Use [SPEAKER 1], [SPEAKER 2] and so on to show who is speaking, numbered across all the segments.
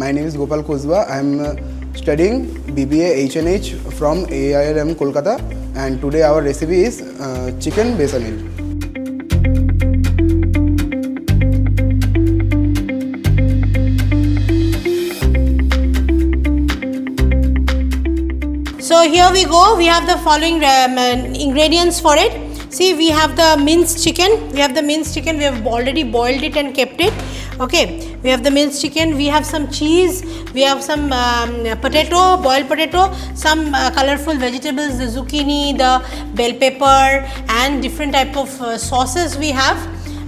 [SPEAKER 1] My name is Gopal Khusbha. I am studying BBA HNH from EIILM-Kolkata, and today our recipe is chicken bechamel.
[SPEAKER 2] So here we go. We have the following ingredients for it. See, we have the minced chicken. We have already boiled it and kept it. Okay. We have the minced chicken. We have some cheese. We have some potato, boiled potato, some colorful vegetables, the zucchini, the bell pepper, and different type of sauces we have.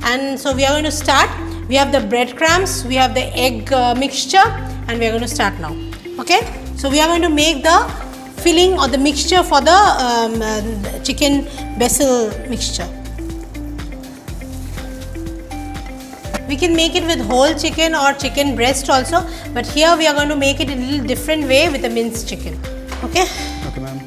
[SPEAKER 2] And so we are going to start. We have the breadcrumbs. We have the egg mixture, and we are going to start now. Okay. So we are going to make the filling or the mixture for the chicken basil mixture. We can make it with whole chicken or chicken breast also, but here we are going to make it in a little different way with the minced chicken. Okay?
[SPEAKER 1] Okay, ma'am.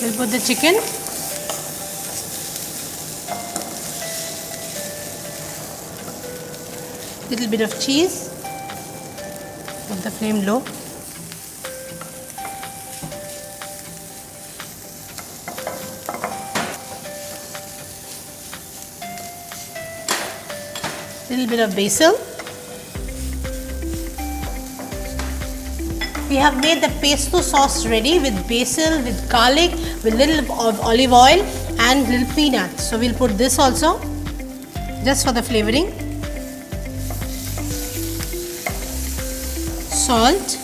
[SPEAKER 2] We'll put the chicken. Little bit of cheese. Put the flame low. Little bit of basil. We have made the pesto sauce ready with basil, with garlic, with little of olive oil and little peanuts. So we'll put this also just for the flavoring. Salt.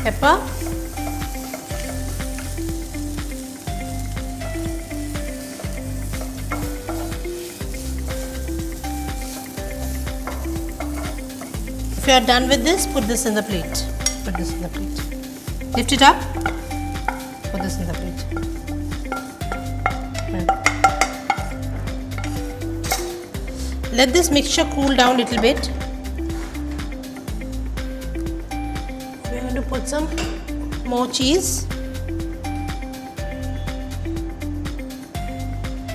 [SPEAKER 2] Pepper. If you are done with this, put this in the plate. Put this in the plate. Lift it up. Put this in the plate. Let this mixture cool down a little bit. We are going to put some more cheese.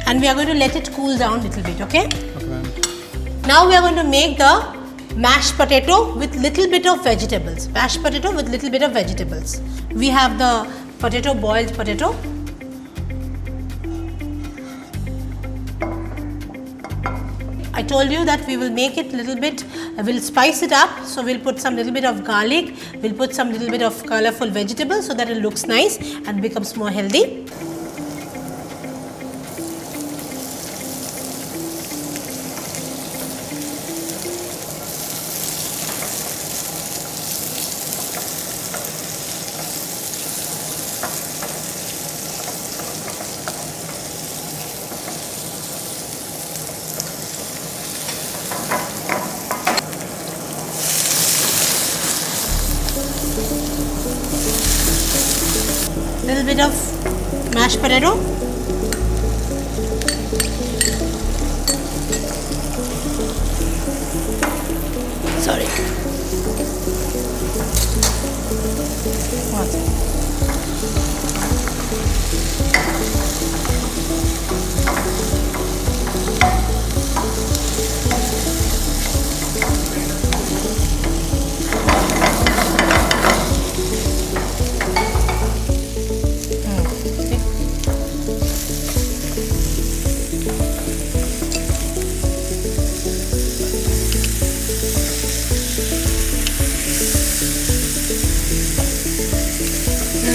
[SPEAKER 2] And we are going to let it cool down a little bit, okay?
[SPEAKER 1] Okay, ma'am.
[SPEAKER 2] Now we are going to make the mashed potato with little bit of vegetables. Mashed potato with little bit of vegetables. We have the potato, boiled potato. I told you that we will make it little bit, we'll spice it up. So we'll put some little bit of garlic, we'll put some little bit of colorful vegetables so that it looks nice and becomes more healthy. Little bit of mashed potato. Sorry. One second.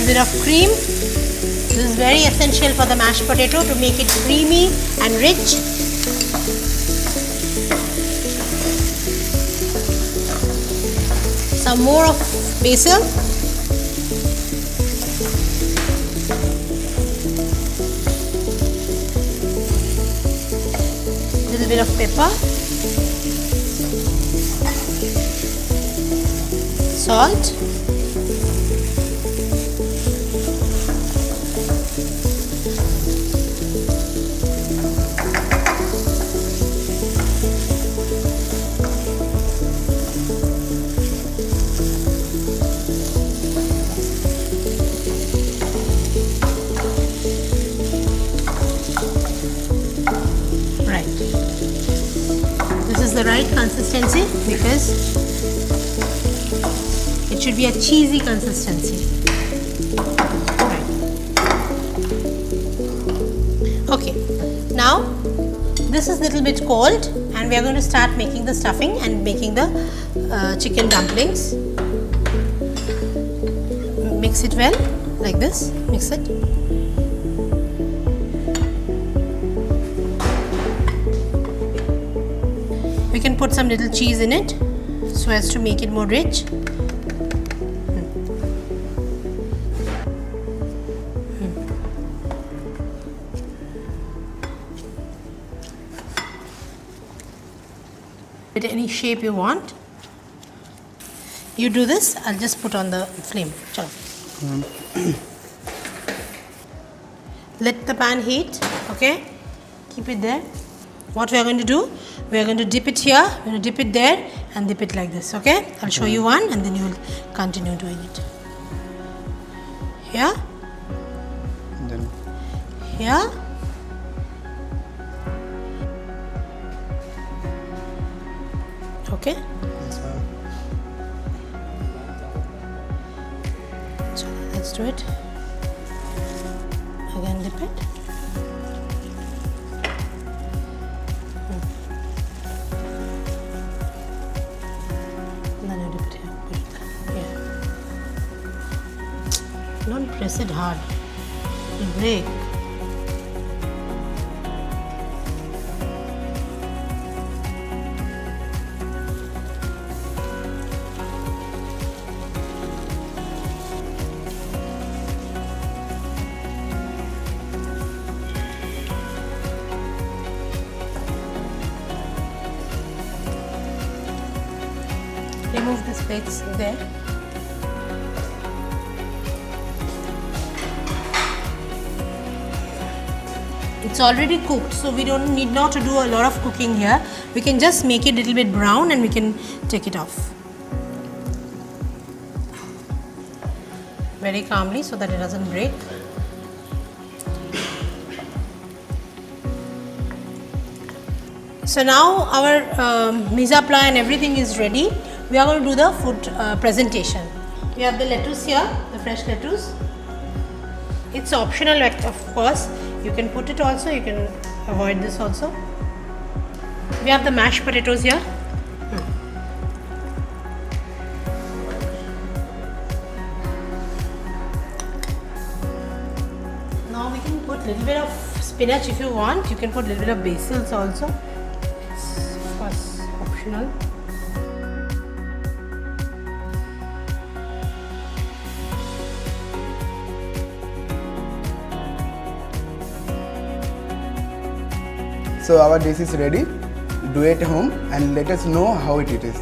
[SPEAKER 2] Bit of cream. This is very essential for the mashed potato to make it creamy and rich. Some more of basil. Little bit of pepper. Salt. the right consistency because it should be a cheesy consistency. Right. Okay, now this is a little bit cold and we are going to start making the stuffing and making the chicken dumplings. Mix it well like this, mix it. We can put some little cheese in it so as to make it more rich. With any shape you want. You do this, I'll just put on the flame. Chalo. Let the pan heat, okay? Keep it there. What we are going to do, we are going to dip it here, we're going to dip it there and dip it like this, okay? I'll show you one and then you will continue doing it. Here.
[SPEAKER 1] And then
[SPEAKER 2] Here. Okay. So let's do it. Again dip it. Then you dip it here. Put it here. Don't press it hard. It'll break. Remove these plates there. It's already cooked, so we don't need not to do a lot of cooking here. We can just make it a little bit brown and we can take it off. Very calmly so that it doesn't break. So now our mise en place and everything is ready. We are going to do the food presentation. We have the lettuce here, the fresh lettuce. It's optional, of course. You can put it also, you can avoid this also. We have the mashed potatoes here. Now we can put a little bit of spinach if you want. You can put a little bit of basil also. It's of course optional.
[SPEAKER 1] So our dish is ready. Do it at home and let us know how it is.